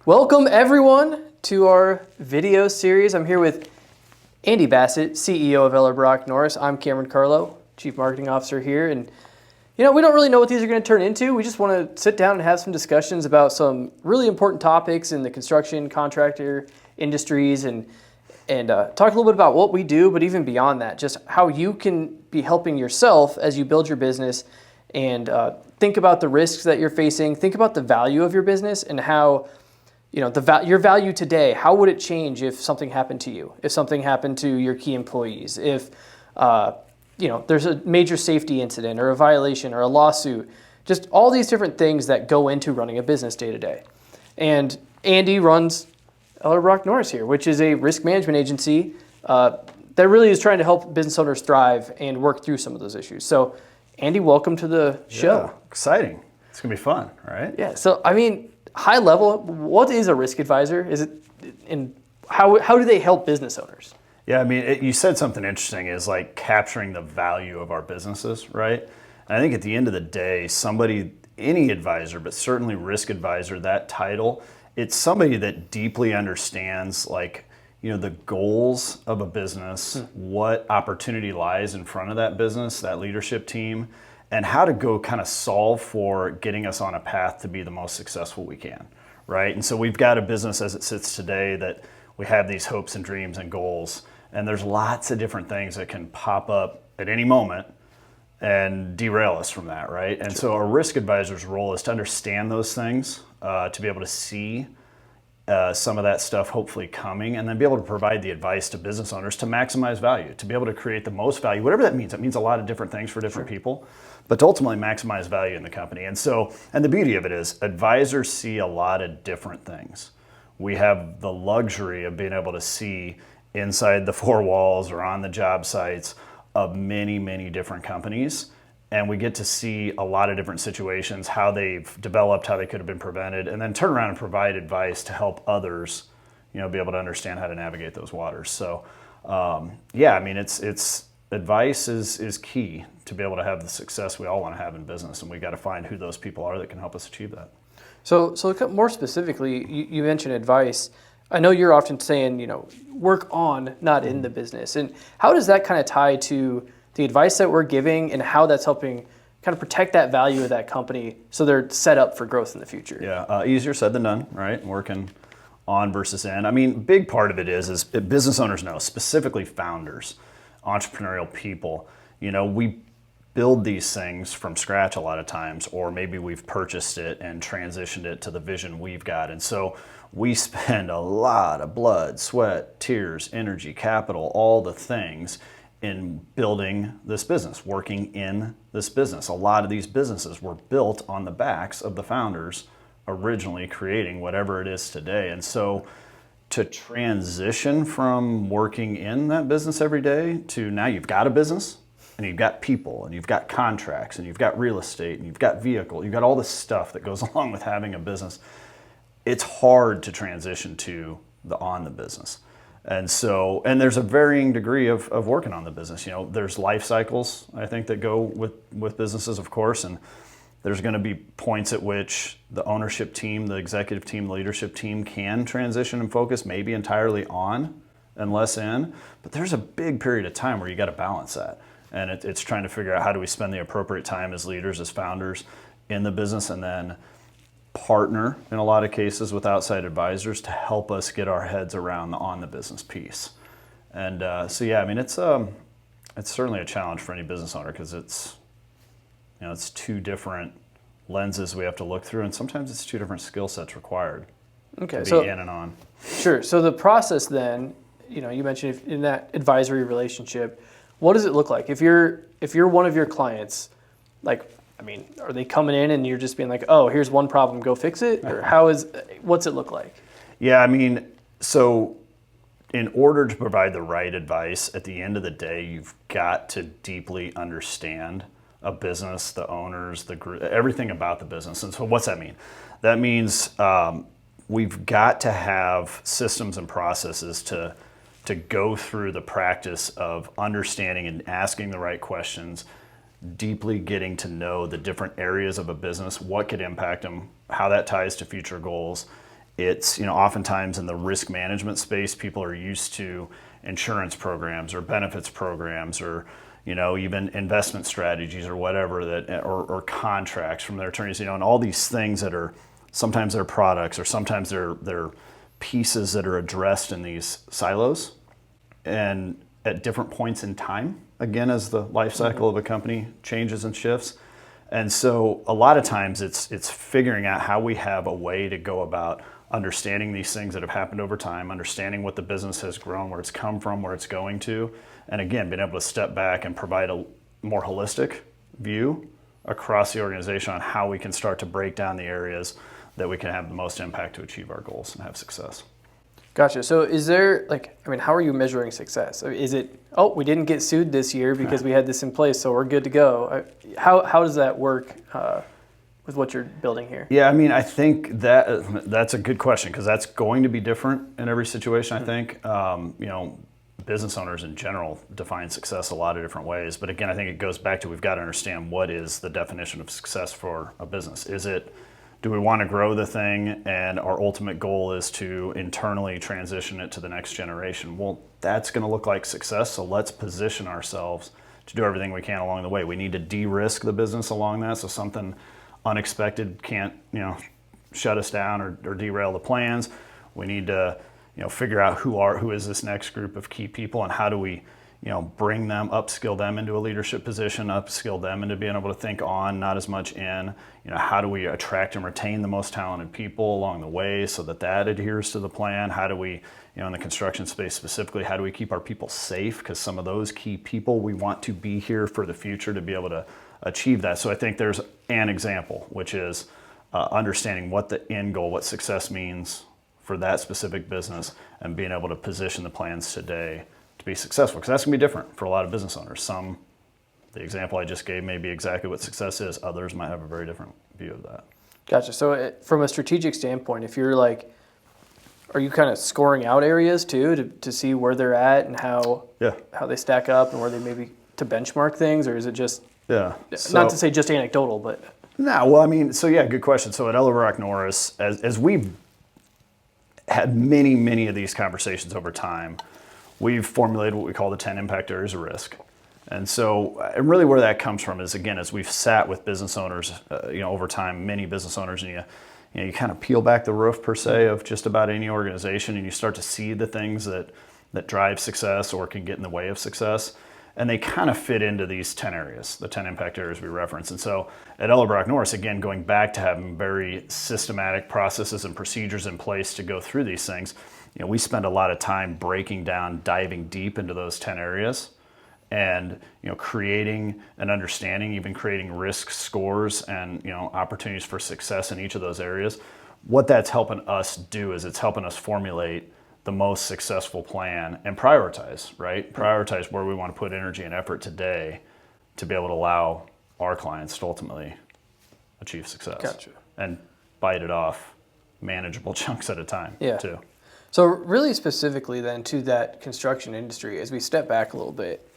Welcome everyone to our video series. I'm here with Andy Bassett, CEO of Ellerbrock-Norris. I'm Cameron Carlo, Chief Marketing Officer here. And we don't really know what these are going to turn into. We just want to sit down and have some discussions about some really important topics in the construction, contractor industries and talk a little bit about what we do, but even beyond that, just how you can be helping yourself as you build your business and think about the risks that you're facing, think about the value of your business and how your value today, how would it change if something happened to you, if something happened to your key employees, if there's a major safety incident or a violation or a lawsuit, just all these different things that go into running a business day to day. And Andy runs Ellerbrock-Norris here, which is a risk management agency that really is trying to help business owners thrive and work through some of those issues. So Andy, welcome to the show. Yeah, exciting. It's gonna be fun, right? Yeah, so high level, what is a risk advisor? And how do they help business owners? Yeah, you said something interesting is like capturing the value of our businesses, right? And I think at the end of the day, any advisor, but certainly risk advisor, that title, it's somebody that deeply understands the goals of a business, what opportunity lies in front of that business, that leadership team, and how to go kind of solve for getting us on a path to be the most successful we can, right? And so we've got a business as it sits today that we have these hopes and dreams and goals, and there's lots of different things that can pop up at any moment and derail us from that, right? And so a risk advisor's role is to understand those things, to be able to see some of that stuff hopefully coming, and then be able to provide the advice to business owners to maximize value, to be able to create the most value, whatever that means. It means a lot of different things for different people, but to ultimately maximize value in the company. And the beauty of it is advisors see a lot of different things. We have the luxury of being able to see inside the four walls or on the job sites of many, many different companies. And we get to see a lot of different situations, how they've developed, how they could have been prevented, and then turn around and provide advice to help others, be able to understand how to navigate those waters. So, it's advice is key to be able to have the success we all want to have in business, and we got to find who those people are that can help us achieve that. So more specifically, you mentioned advice. I know you're often saying, work on, not in the business. And how does that kind of tie to the advice that we're giving and how that's helping kind of protect that value of that company so they're set up for growth in the future? Yeah, easier said than done, right? Working on versus in. Big part of it is business owners know, specifically founders, entrepreneurial people, we build these things from scratch a lot of times, or maybe we've purchased it and transitioned it to the vision we've got. And so we spend a lot of blood, sweat, tears, energy, capital, all the things in building this business, working in this business. A lot of these businesses were built on the backs of the founders originally creating whatever it is today. And so to transition from working in that business every day to now you've got a business and you've got people and you've got contracts and you've got real estate and you've got vehicle, you've got all this stuff that goes along with having a business. It's hard to transition to on the business. And there's a varying degree of working on the business. There's life cycles, I think, that go with businesses, of course, and there's going to be points at which the ownership team, the executive team, the leadership team can transition and focus maybe entirely on and less in, but there's a big period of time where you got to balance that. And it's trying to figure out how do we spend the appropriate time as leaders, as founders in the business, and then partner in a lot of cases with outside advisors to help us get our heads around the on the business piece. And it's certainly a challenge for any business owner because it's two different lenses we have to look through, and sometimes it's two different skill sets required to be in and on. Sure. So the process then, you mentioned in that advisory relationship, what does it look like if you're one of your clients? Are they coming in and you're just being like, oh, here's one problem, go fix it? Or what's it look like? Yeah, so in order to provide the right advice, at the end of the day, you've got to deeply understand a business, the owners, the group, everything about the business. And so what's that mean? That means we've got to have systems and processes to go through the practice of understanding and asking the right questions, deeply getting to know the different areas of a business, what could impact them, how that ties to future goals, It's, oftentimes in the risk management space, people are used to insurance programs or benefits programs or, even investment strategies or whatever or contracts from their attorneys, and all these things that are sometimes they're products or sometimes they're pieces that are addressed in these silos and at different points in time, again, as the life cycle of a company changes and shifts. And so a lot of times it's figuring out how we have a way to go about understanding these things that have happened over time, understanding what the business has grown, where it's come from, where it's going to, and again, being able to step back and provide a more holistic view across the organization on how we can start to break down the areas that we can have the most impact to achieve our goals and have success. Gotcha. So is there, how are you measuring success? Is it, we didn't get sued this year because we had this in place, so we're good to go? How does that work with what you're building here? Yeah, I think that's a good question because that's going to be different in every situation, I think. Business owners in general define success a lot of different ways. But again, I think it goes back to we've got to understand what is the definition of success for a business. Do we want to grow the thing and our ultimate goal is to internally transition it to the next generation? Well, that's going to look like success, so let's position ourselves to do everything we can along the way. We need to de-risk the business along that so something unexpected can't, shut us down or derail the plans. We need to, figure out who is this next group of key people and how do we, bring them, upskill them into a leadership position, upskill them into being able to think on, not as much in. How do we attract and retain the most talented people along the way so that adheres to the plan? How do we, in the construction space specifically, how do we keep our people safe? Because some of those key people, we want to be here for the future to be able to achieve that. So I think there's an example, which is understanding what the end goal, what success means for that specific business and being able to position the plans today to be successful, because that's going to be different for a lot of business owners. The example I just gave may be exactly what success is. Others might have a very different view of that. Gotcha. So from a strategic standpoint, if you're are you kind of scoring out areas too to see where they're at and how they stack up and where they maybe to benchmark things, or is it just not to say just anecdotal, but no? Well, good question. So at Ellerbrock-Norris, as we've had many of these conversations over time, we've formulated what we call the 10 impact areas of risk. And so, and really where that comes from is, again, as we've sat with business owners, over time, many business owners, and you kind of peel back the roof per se of just about any organization, and you start to see the things that drive success or can get in the way of success. And they kind of fit into these 10 areas, the 10 impact areas we reference. And so at Ellerbrock-Norris, again, going back to having very systematic processes and procedures in place to go through these things, we spend a lot of time breaking down, diving deep into those 10 areas and, creating an understanding, even creating risk scores and, opportunities for success in each of those areas. What that's helping us do is it's helping us formulate the most successful plan and prioritize, right? Prioritize where we want to put energy and effort today to be able to allow our clients to ultimately achieve success. Gotcha. And bite it off manageable chunks at a time too. So really specifically then to that construction industry, as we step back a little bit,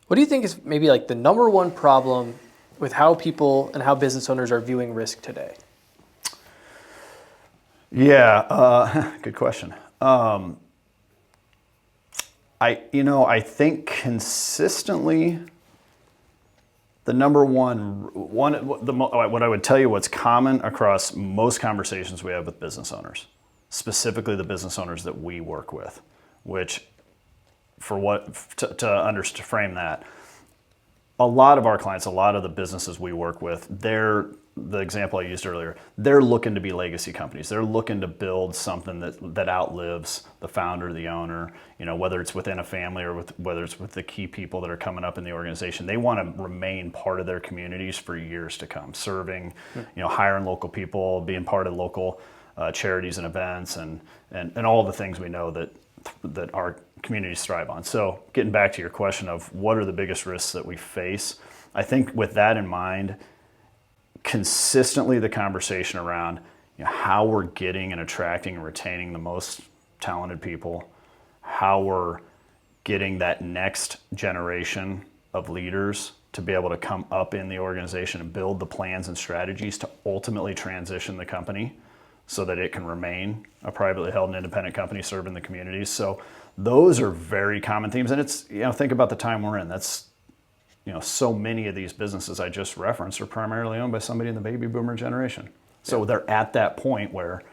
what do you think is maybe the number one problem with how people and how business owners are viewing risk today? Yeah, good question. I think consistently the number what I would tell you what's common across most conversations we have with business owners, specifically the business owners that we work with, which to frame that, a lot of our clients, a lot of the businesses we work with, the example I used earlier, they're looking to be legacy companies. They're looking to build something that outlives the founder, the owner, whether it's within a family or whether it's with the key people that are coming up in the organization. They want to remain part of their communities for years to come, serving, hiring local people, being part of local charities and events and all the things we know that our communities thrive on. So getting back to your question of what are the biggest risks that we face, I think with that in mind, consistently the conversation around how we're getting and attracting and retaining the most talented people, how we're getting that next generation of leaders to be able to come up in the organization and build the plans and strategies to ultimately transition the company so that it can remain a privately held and independent company serving the communities. So those are very common themes. And it's, think about the time we're in. That's, so many of these businesses I just referenced are primarily owned by somebody in the baby boomer generation. So they're at that point where,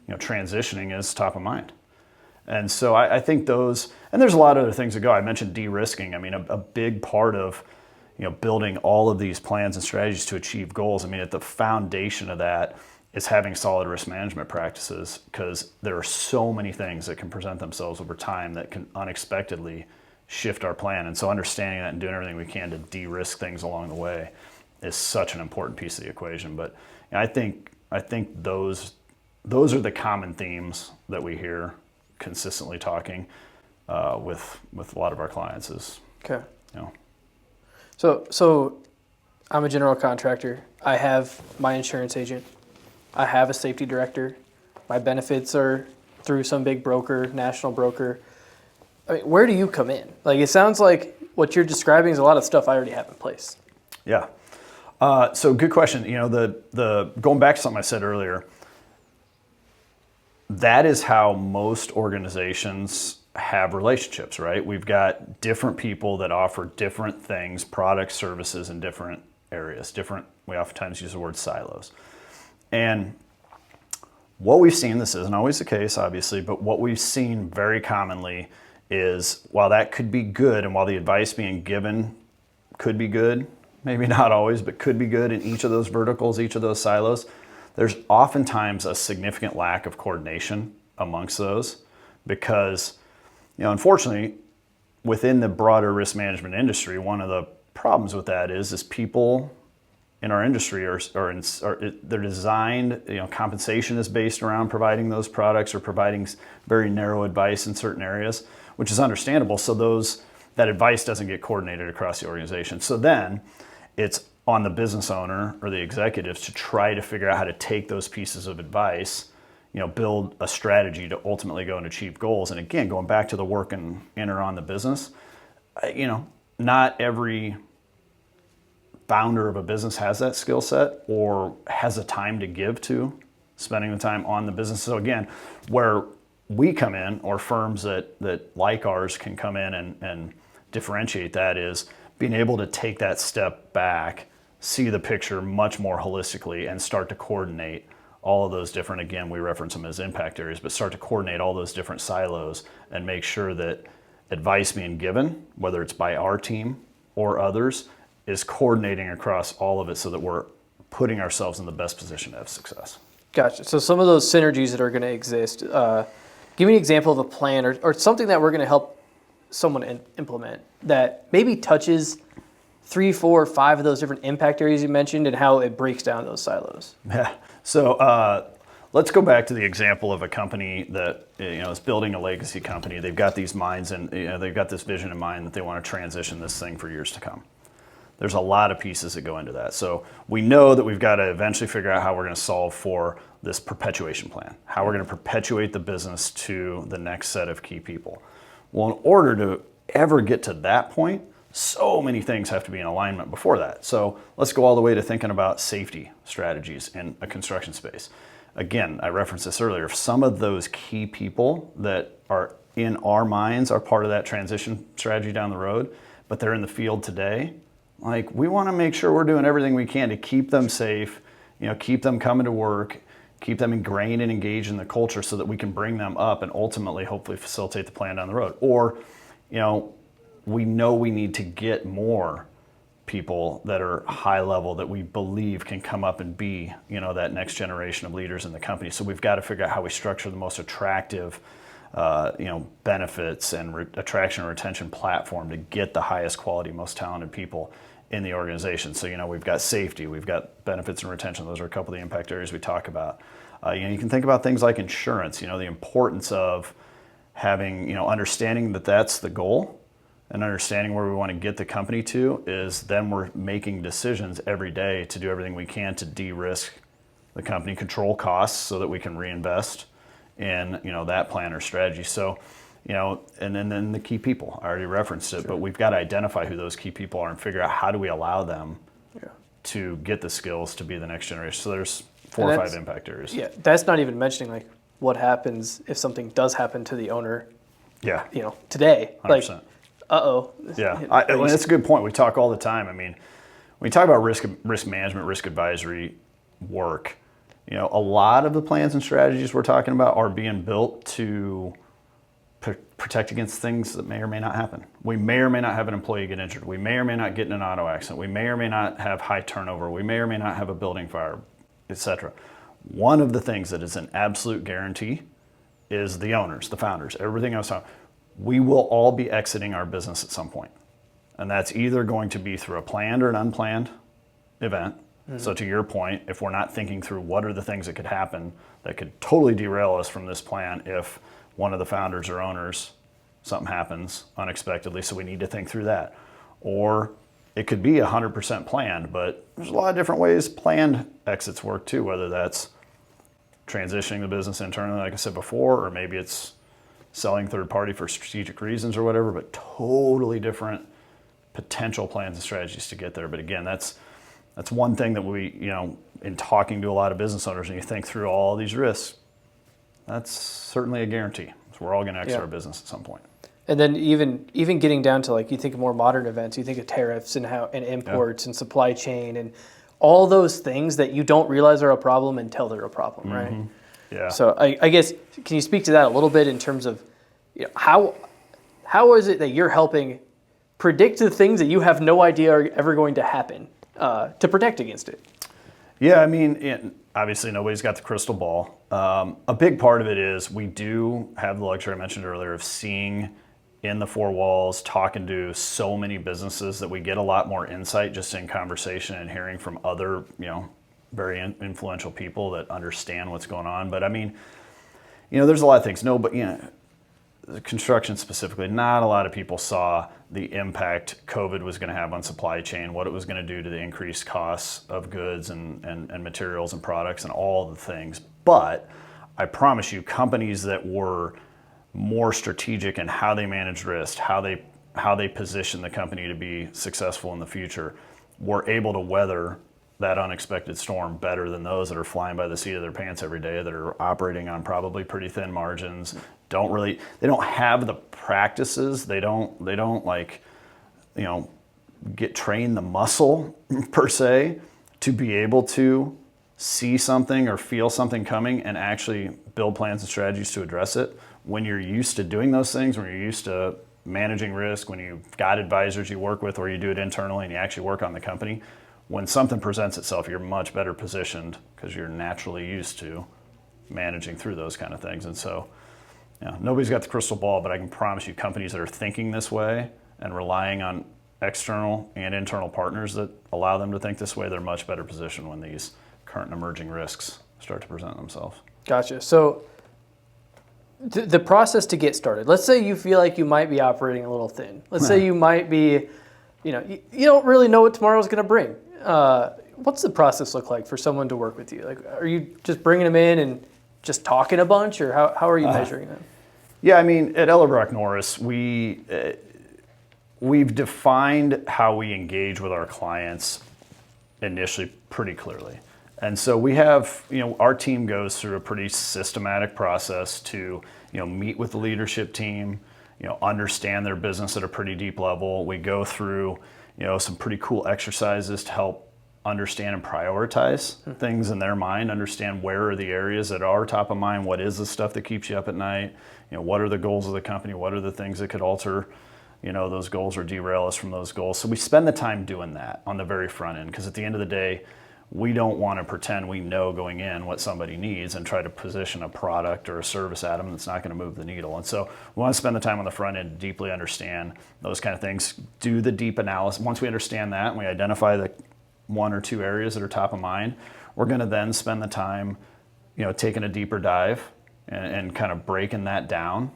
transitioning is top of mind. And so I think those, and there's a lot of other things that go. I mentioned de-risking. I mean, a big part of, building all of these plans and strategies to achieve goals. I mean, at the foundation of that is having solid risk management practices, because there are so many things that can present themselves over time that can unexpectedly shift our plan. And so understanding that and doing everything we can to de-risk things along the way is such an important piece of the equation. But I think those are the common themes that we hear consistently talking with a lot of our clients is, okay. So I'm a general contractor. I have my insurance agent. I have a safety director. My benefits are through some big broker, national broker. I mean, where do you come in? Like, it sounds like what you're describing is a lot of stuff I already have in place. Yeah. So good question. The going back to something I said earlier, that is how most organizations have relationships, right? We've got different people that offer different things, products, services in different areas. We oftentimes use the word silos. And what we've seen, this isn't always the case, obviously, but what we've seen very commonly is, while that could be good, and while the advice being given could be good, maybe not always, but could be good in each of those verticals, each of those silos, there's oftentimes a significant lack of coordination amongst those, because, unfortunately, within the broader risk management industry, one of the problems with that is people in our industry they're designed, compensation is based around providing those products or providing very narrow advice in certain areas, which is understandable. So that advice doesn't get coordinated across the organization. So then it's on the business owner or the executives to try to figure out how to take those pieces of advice, build a strategy to ultimately go and achieve goals. And again, going back to the work in or on the business, not every founder of a business has that skill set or has the time to give to spending the time on the business. So again, where we come in, or firms that like ours can come in and differentiate that, is being able to take that step back, see the picture much more holistically, and start to coordinate all of those different, again, we reference them as impact areas, but start to coordinate all those different silos and make sure that advice being given, whether it's by our team or others, is coordinating across all of it so that we're putting ourselves in the best position to have success. Gotcha. So some of those synergies that are going to exist, give me an example of a plan or something that we're going to help someone implement that maybe touches 3, 4, 5 of those different impact areas you mentioned, and how it breaks down those silos. Yeah. So let's go back to the example of a company that is building a legacy company. They've got these minds and they've got this vision in mind that they want to transition this thing for years to come. There's a lot of pieces that go into that. So we know that we've got to eventually figure out how we're going to solve for this perpetuation plan, how we're going to perpetuate the business to the next set of key people. Well, in order to ever get to that point, so many things have to be in alignment before that. So let's go all the way to thinking about safety strategies in a construction space. Again, I referenced this earlier. Some of those key people that are in our minds are part of that transition strategy down the road, but they're in the field today. Like, we want to make sure we're doing everything we can to keep them safe, keep them coming to work, keep them ingrained and engaged in the culture so that we can bring them up and ultimately hopefully facilitate the plan down the road. Or, we know we need to get more people that are high level that we believe can come up and be, that next generation of leaders in the company. So we've got to figure out how we structure the most attractive, benefits and attraction and retention platform to get the highest quality, most talented people in the organization. So, we've got safety, we've got benefits and retention. Those are a couple of the impact areas we talk about. You can think about things like insurance, the importance of having, understanding that that's the goal and understanding where we want to get the company to, is then we're making decisions every day to do everything we can to de-risk the company, control costs so that we can reinvest in, that plan or strategy. So, and then the key people, I already referenced it, but we've got to identify who those key people are and figure out how do we allow them to get the skills to be the next generation. So there's 4 or 5 impact areas. Yeah, that's not even mentioning like what happens if something does happen to the owner. Yeah. Today. 100%. Like, Yeah, that's a good point. We talk all the time. I mean, when we talk about risk management, risk advisory work, a lot of the plans and strategies we're talking about are being built to protect against things that may or may not happen. We may or may not have an employee get injured. We may or may not get in an auto accident. We may or may not have high turnover. We may or may not have a building fire, etc. One of the things that is an absolute guarantee is the owners, the founders, everything else. We will all be exiting our business at some point. And that's either going to be through a planned or an unplanned event. Mm-hmm. So to your point, if we're not thinking through what are the things that could happen that could totally derail us from this plan if one of the founders or owners, something happens unexpectedly, so we need to think through that. Or it could be 100% planned, but there's a lot of different ways planned exits work too, whether that's transitioning the business internally, like I said before, or maybe it's selling third party for strategic reasons or whatever, but totally different potential plans and strategies to get there. But again, that's one thing that we, in talking to a lot of business owners, and you think through all these risks, that's certainly a guarantee. So we're all going to exit our business at some point. And then even getting down to like, you think of more modern events, you think of tariffs and imports and supply chain and all those things that you don't realize are a problem until they're a problem, right? Yeah. So I guess, can you speak to that a little bit in terms of how is it that you're helping predict the things that you have no idea are ever going to happen to protect against it? Yeah, I mean, obviously nobody's got the crystal ball. A big part of it is we do have the luxury I mentioned earlier of seeing in the four walls, talking to so many businesses that we get a lot more insight just in conversation and hearing from other, very influential people that understand what's going on. But I mean, there's a lot of things. No, but the construction specifically, not a lot of people saw the impact COVID was going to have on supply chain, what it was going to do to the increased costs of goods and materials and products and all the things. But I promise you, companies that were more strategic in how they manage risk, how they position the company to be successful in the future, were able to weather that unexpected storm better than those that are flying by the seat of their pants every day, that are operating on probably pretty thin margins, they don't have the practices, they don't like, get trained the muscle per se to be able to see something or feel something coming and actually build plans and strategies to address it. When you're used to doing those things, when you're used to managing risk, when you've got advisors you work with or you do it internally and you actually work on the company, when something presents itself, you're much better positioned because you're naturally used to managing through those kind of things. And so, nobody's got the crystal ball, but I can promise you companies that are thinking this way and relying on external and internal partners that allow them to think this way, they're much better positioned when these current emerging risks start to present themselves. Gotcha. So the process to get started, let's say you feel like you might be operating a little thin. Let's say you might be, you don't really know what tomorrow's going to bring. What's the process look like for someone to work with you? Like, are you just bringing them in and just talking a bunch, or how are you measuring them? Yeah, I mean, at Ellerbrock-Norris, we've defined how we engage with our clients initially pretty clearly. And so we have, our team goes through a pretty systematic process to, meet with the leadership team, understand their business at a pretty deep level. We go through, some pretty cool exercises to help understand and prioritize things in their mind, understand where are the areas that are top of mind, what is the stuff that keeps you up at night, what are the goals of the company, what are the things that could alter, those goals or derail us from those goals. So we spend the time doing that on the very front end, because at the end of the day, we don't want to pretend we know going in what somebody needs and try to position a product or a service at them that's not going to move the needle. And so we want to spend the time on the front end to deeply understand those kind of things, do the deep analysis. Once we understand that and we identify the one or two areas that are top of mind, we're going to then spend the time, taking a deeper dive and kind of breaking that down,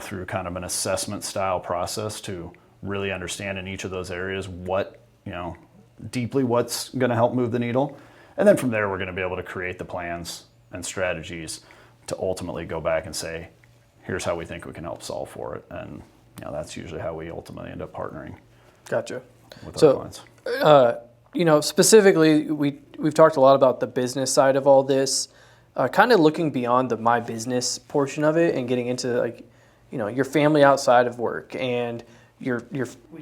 through kind of an assessment style process to really understand in each of those areas what, deeply what's going to help move the needle. And then from there, we're going to be able to create the plans and strategies to ultimately go back and say, here's how we think we can help solve for it. And that's usually how we ultimately end up partnering. Gotcha. With our clients. specifically, we've talked a lot about the business side of all this, kind of looking beyond the my business portion of it and getting into like, your family outside of work and we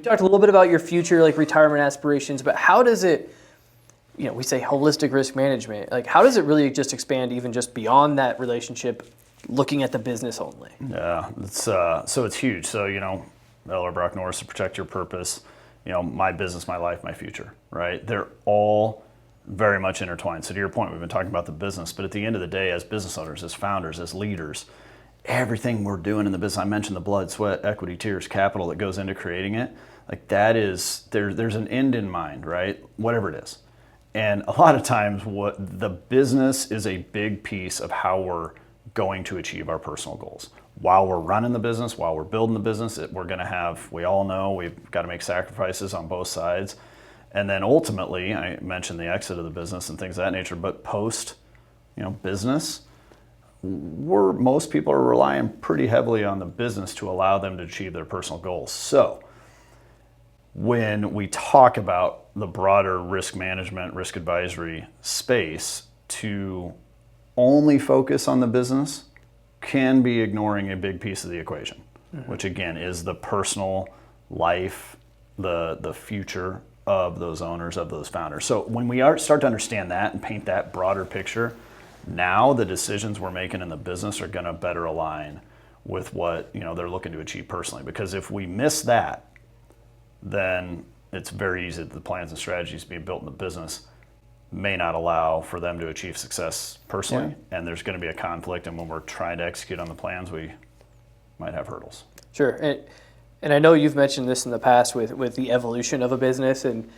talked a little bit about your future, like retirement aspirations, but how does it, we say holistic risk management, like how does it really just expand even just beyond that relationship, looking at the business only? Yeah, so it's huge. So, Ellerbrock-Norris, to protect your purpose, my business, my life, my future, right? They're all very much intertwined. So to your point, we've been talking about the business, but at the end of the day, as business owners, as founders, as leaders, everything we're doing in the business, I mentioned the blood, sweat, equity, tears, capital that goes into creating it, like that is, there's an end in mind, right? Whatever it is. And a lot of times what the business is a big piece of how we're going to achieve our personal goals. While we're running the business, while we're building the business, we're going to have, we all know we've got to make sacrifices on both sides. And then ultimately, I mentioned the exit of the business and things of that nature, but post, business, most people are relying pretty heavily on the business to allow them to achieve their personal goals. So when we talk about the broader risk management, risk advisory space, to only focus on the business can be ignoring a big piece of the equation, which again is the personal life, the future of those owners, of those founders. So when we start to understand that and paint that broader picture, now the decisions we're making in the business are going to better align with what they're looking to achieve personally. Because if we miss that, then it's very easy that the plans and strategies being built in the business may not allow for them to achieve success personally, and there's going to be a conflict. And when we're trying to execute on the plans, we might have hurdles. Sure, and I know you've mentioned this in the past with the evolution of a business, and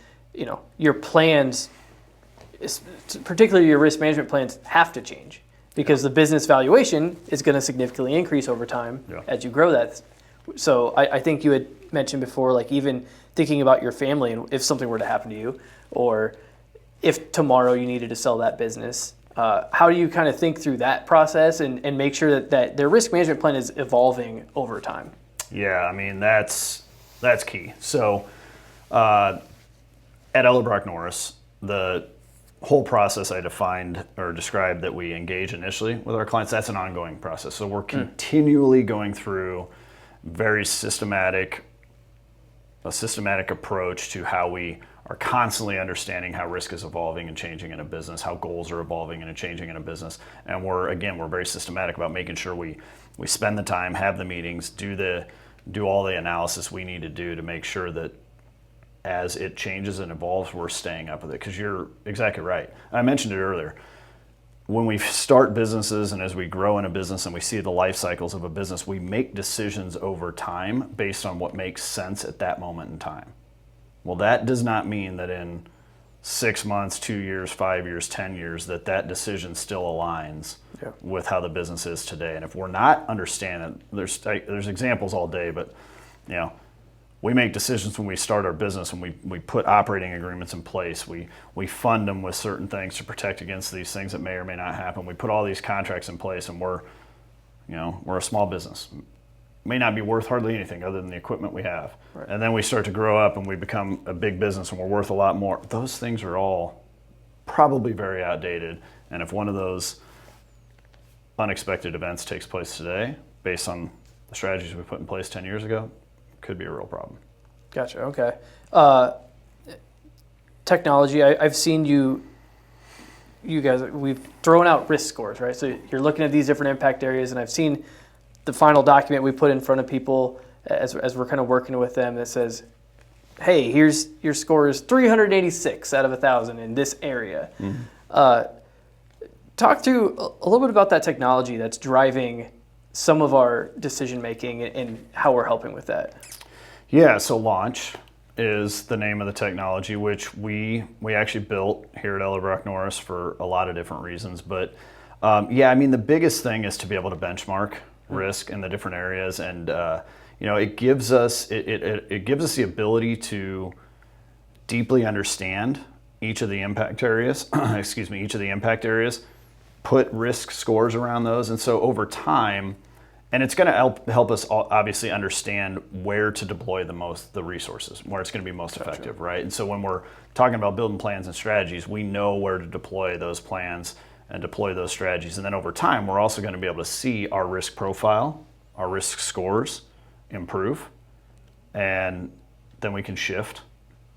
your plans, particularly your risk management plans, have to change because the business valuation is going to significantly increase over time as you grow that. So I think you had mentioned before, like even thinking about your family and if something were to happen to you, or if tomorrow you needed to sell that business, how do you kind of think through that process and make sure that their risk management plan is evolving over time? Yeah, I mean, that's key. So at Ellerbrock-Norris, the whole process I defined or described that we engage initially with our clients, that's an ongoing process. So we're continually going through a systematic approach to how we are constantly understanding how risk is evolving and changing in a business, how goals are evolving and changing in a business. And we're very systematic about making sure we spend the time, have the meetings, do all the analysis we need to do to make sure that as it changes and evolves, we're staying up with it. Because you're exactly right. I mentioned it earlier. When we start businesses and as we grow in a business and we see the life cycles of a business, we make decisions over time based on what makes sense at that moment in time. Well, that does not mean that in 6 months, 2 years, 5 years, 10 years, that decision still aligns with how the business is today. And if we're not understanding, there's examples all day, but we make decisions when we start our business and we put operating agreements in place. We fund them with certain things to protect against these things that may or may not happen. We put all these contracts in place, and we're a small business. May not be worth hardly anything other than the equipment we have. Right. And then we start to grow up and we become a big business and we're worth a lot more. Those things are all probably very outdated. And if one of those unexpected events takes place today, based on the strategies we put in place 10 years ago, could be a real problem. Gotcha. Okay. Technology. I've seen you guys. We've thrown out risk scores, right? So you're looking at these different impact areas, and I've seen the final document we put in front of people as we're kind of working with them that says, "Hey, here's your score is 386 out of 1,000 in this area." Mm-hmm. Talk through a little bit about that technology that's driving some of our decision making and how we're helping with that. Yeah, so Launch is the name of the technology, which we actually built here at Ellerbrock-Norris for a lot of different reasons. But the biggest thing is to be able to benchmark risk in the different areas, and it gives us it gives us the ability to deeply understand each of the impact areas. Put risk scores around those, and so over time, And it's going to help us obviously understand where to deploy the resources, where it's going to be most effective, right? And so when we're talking about building plans and strategies, we know where to deploy those plans and deploy those strategies. And then over time, we're also going to be able to see our risk profile, our risk scores improve, and then we can shift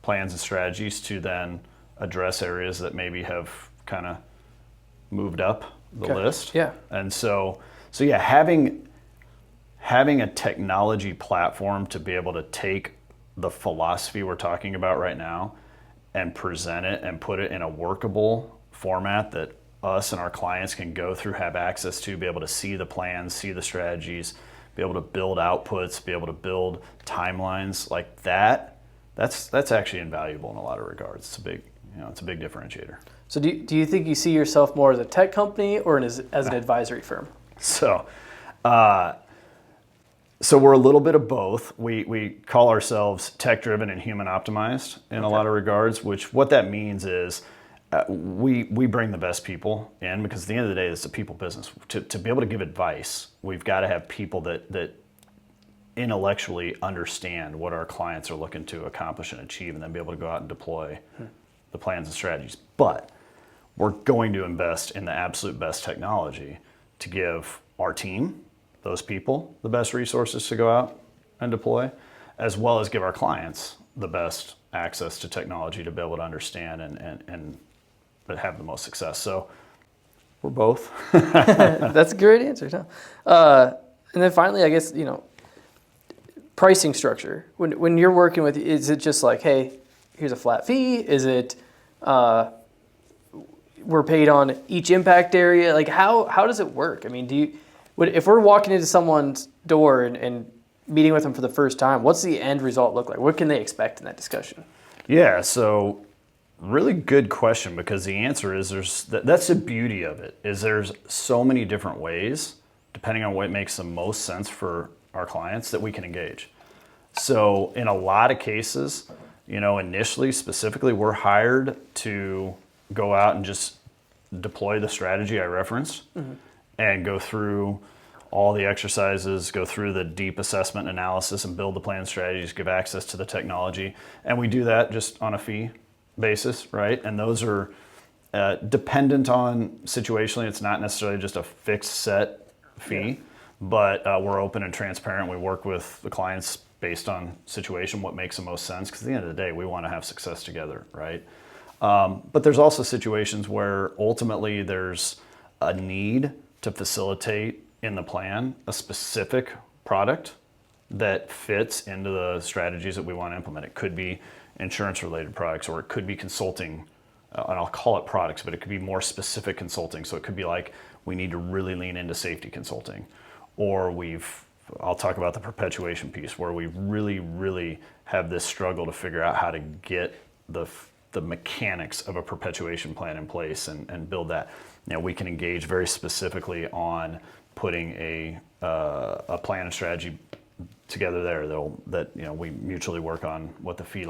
plans and strategies to then address areas that maybe have kind of moved up the list. Yeah. And so yeah, having a technology platform to be able to take the philosophy we're talking about right now and present it and put it in a workable format that us and our clients can go through, have access to, be able to see the plans, see the strategies, be able to build outputs, be able to build timelines like that, that's actually invaluable in a lot of regards. It's a big differentiator. So do you think you see yourself more as a tech company or as an advisory firm? So we're a little bit of both. We call ourselves tech-driven and human-optimized in a lot of regards, which what that means is we bring the best people in, because at the end of the day, it's a people business. To be able to give advice, we've got to have people that intellectually understand what our clients are looking to accomplish and achieve, and then be able to go out and deploy the plans and strategies. But we're going to invest in the absolute best technology to give our team, those people, the best resources to go out and deploy, as well as give our clients the best access to technology to be able to understand and have the most success. So we're both. That's a great answer, Tom. And then finally, I guess, pricing structure. When you're working with, is it just like, hey, here's a flat fee? Is it we're paid on each impact area? Like how does it work? I mean, if we're walking into someone's door and meeting with them for the first time, what's the end result look like? What can they expect in that discussion? Yeah, so really good question, because the answer is that's the beauty of it, is there's so many different ways, depending on what makes the most sense for our clients, that we can engage. So in a lot of cases, initially, specifically, we're hired to go out and just deploy the strategy I referenced and go through all the exercises, go through the deep assessment analysis and build the plan strategies, give access to the technology. And we do that just on a fee basis, right? And those are dependent on situationally. It's not necessarily just a fixed set fee, but we're open and transparent. We work with the clients based on situation, what makes the most sense, because at the end of the day, we want to have success together, right? But there's also situations where ultimately there's a need to facilitate in the plan a specific product that fits into the strategies that we want to implement. It could be insurance-related products, or it could be consulting, and I'll call it products, but it could be more specific consulting. So it could be like, we need to really lean into safety consulting, or I'll talk about the perpetuation piece, where we really, really have this struggle to figure out how to get the mechanics of a perpetuation plan in place and build that. We can engage very specifically on putting a plan and strategy together there that we mutually work on what the fee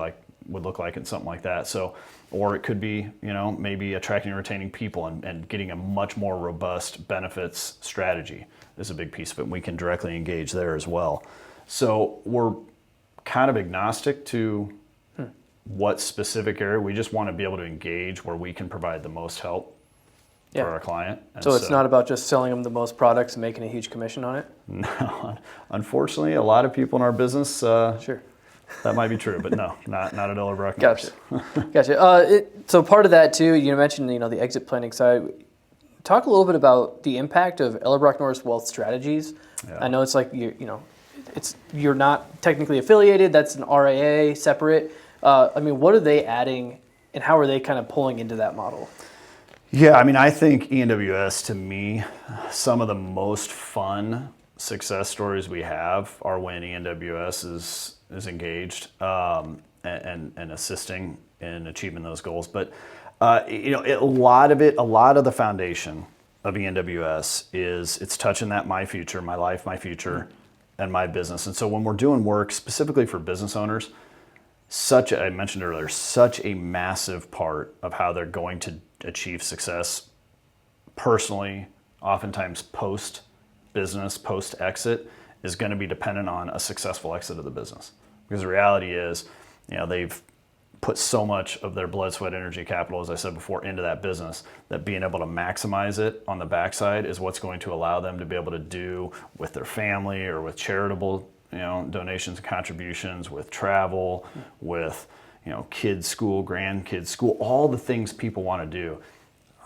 would look like and something like that. So, or it could be maybe attracting and retaining people and getting a much more robust benefits strategy is a big piece of it. And we can directly engage there as well. So we're kind of agnostic to what specific area. We just want to be able to engage where we can provide the most help for our client. And so it's not about just selling them the most products and making a huge commission on it? No, unfortunately, a lot of people in our business, sure, that might be true, but no, not at Ellerbrock-Norris. Gotcha. So part of that too, you mentioned the exit planning side. Talk a little bit about the impact of Ellerbrock-Norris Wealth Strategies. Yeah. I know it's like you're not technically affiliated. That's an RIA separate. What are they adding, and how are they kind of pulling into that model? Yeah, I think ENWS, to me, some of the most fun success stories we have are when ENWS is engaged and assisting in achieving those goals. But a lot of the foundation of ENWS is it's touching that my future, my life, my future, and my business. And so when we're doing work specifically for business owners, I mentioned earlier, such a massive part of how they're going to achieve success personally, oftentimes post business post-exit is going to be dependent on a successful exit of the business. Because the reality is, they've put so much of their blood, sweat, energy, capital, as I said before, into that business, that being able to maximize it on the backside is what's going to allow them to be able to do with their family or with charitable, donations and contributions, with travel, with, kids' school, grandkids' school, all the things people want to do.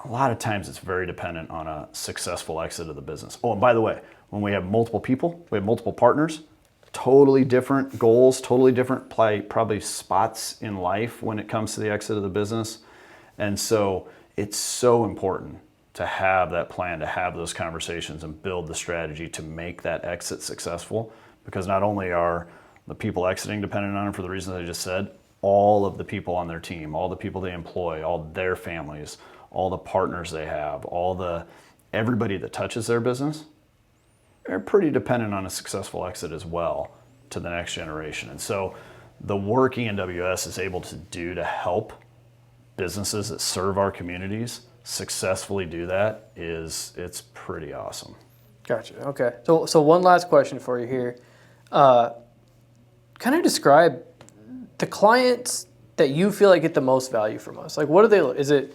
A lot of times it's very dependent on a successful exit of the business. Oh, and by the way, when we have multiple people, we have multiple partners, totally different goals, totally different probably spots in life when it comes to the exit of the business. And so it's so important to have that plan, to have those conversations and build the strategy to make that exit successful, because not only are the people exiting dependent on it for the reasons I just said, all of the people on their team, all the people they employ, all their families, all the partners they have, everybody that touches their business, are pretty dependent on a successful exit as well to the next generation. And so the work ENWS is able to do to help businesses that serve our communities successfully do that it's pretty awesome. Gotcha. Okay. So one last question for you here. Kind of describe the clients that you feel like get the most value from us. Like, what are they? Is it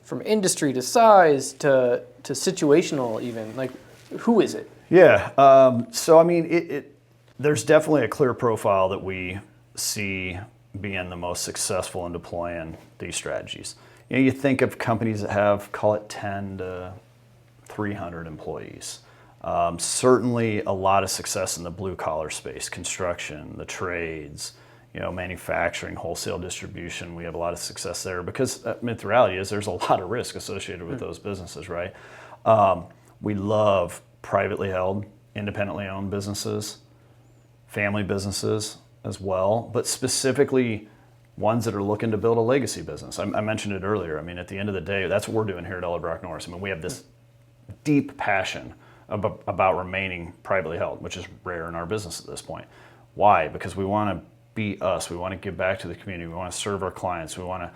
from industry to size to situational even? Like, who is it? Yeah. So I mean, there's definitely a clear profile that we see being the most successful in deploying these strategies. You think of companies that have, call it 10 to 300 employees. Certainly a lot of success in the blue collar space, construction, the trades, manufacturing, wholesale distribution. We have a lot of success there because the reality is there's a lot of risk associated with those businesses, right? We love privately held, independently owned businesses, family businesses as well, but specifically ones that are looking to build a legacy business. I mentioned it earlier. I mean, at the end of the day, that's what we're doing here at Ellerbrock-Norris. I mean, we have this deep passion about remaining privately held, which is rare in our business at this point. Why? Because we want to be us. We want to give back to the community. We want to serve our clients. We want to,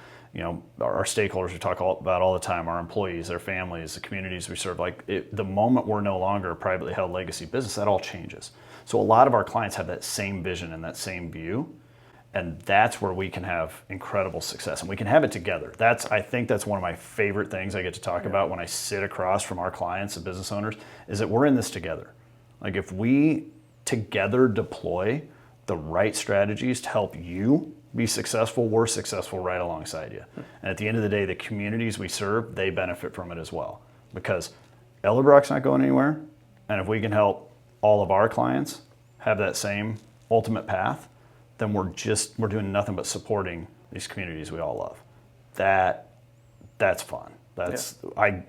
our stakeholders we talk about all the time, our employees, their families, the communities we serve. The moment we're no longer a privately held legacy business, that all changes. So a lot of our clients have that same vision and that same view. And that's where we can have incredible success, and we can have it together. I think that's one of my favorite things I get to talk about when I sit across from our clients and business owners, is that we're in this together. Like, if we together deploy the right strategies to help you be successful, we're successful right alongside you. And at the end of the day, the communities we serve, they benefit from it as well, because Ellerbrock's not going anywhere. And if we can help all of our clients have that same ultimate path, then we're doing nothing but supporting these communities we all love. That's fun.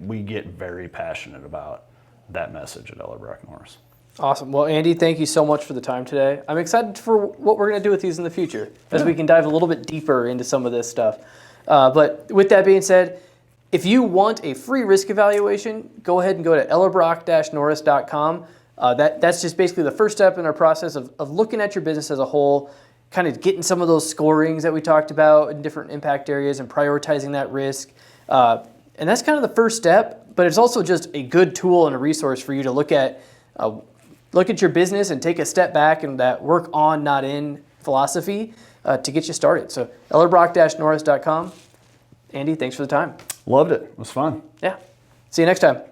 We get very passionate about that message at Ellerbrock-Norris. Awesome. Well, Andy, thank you so much for the time today. I'm excited for what we're going to do with these in the future, as we can dive a little bit deeper into some of this stuff. But with that being said, if you want a free risk evaluation, go ahead and go to ellerbrock-norris.com. That's just basically the first step in our process of looking at your business as a whole, kind of getting some of those scorings that we talked about in different impact areas and prioritizing that risk. And that's kind of the first step, but it's also just a good tool and a resource for you to look at your business and take a step back and that work on, not in philosophy to get you started. So ellerbrock-norris.com. Andy, thanks for the time. Loved it. It was fun. Yeah. See you next time.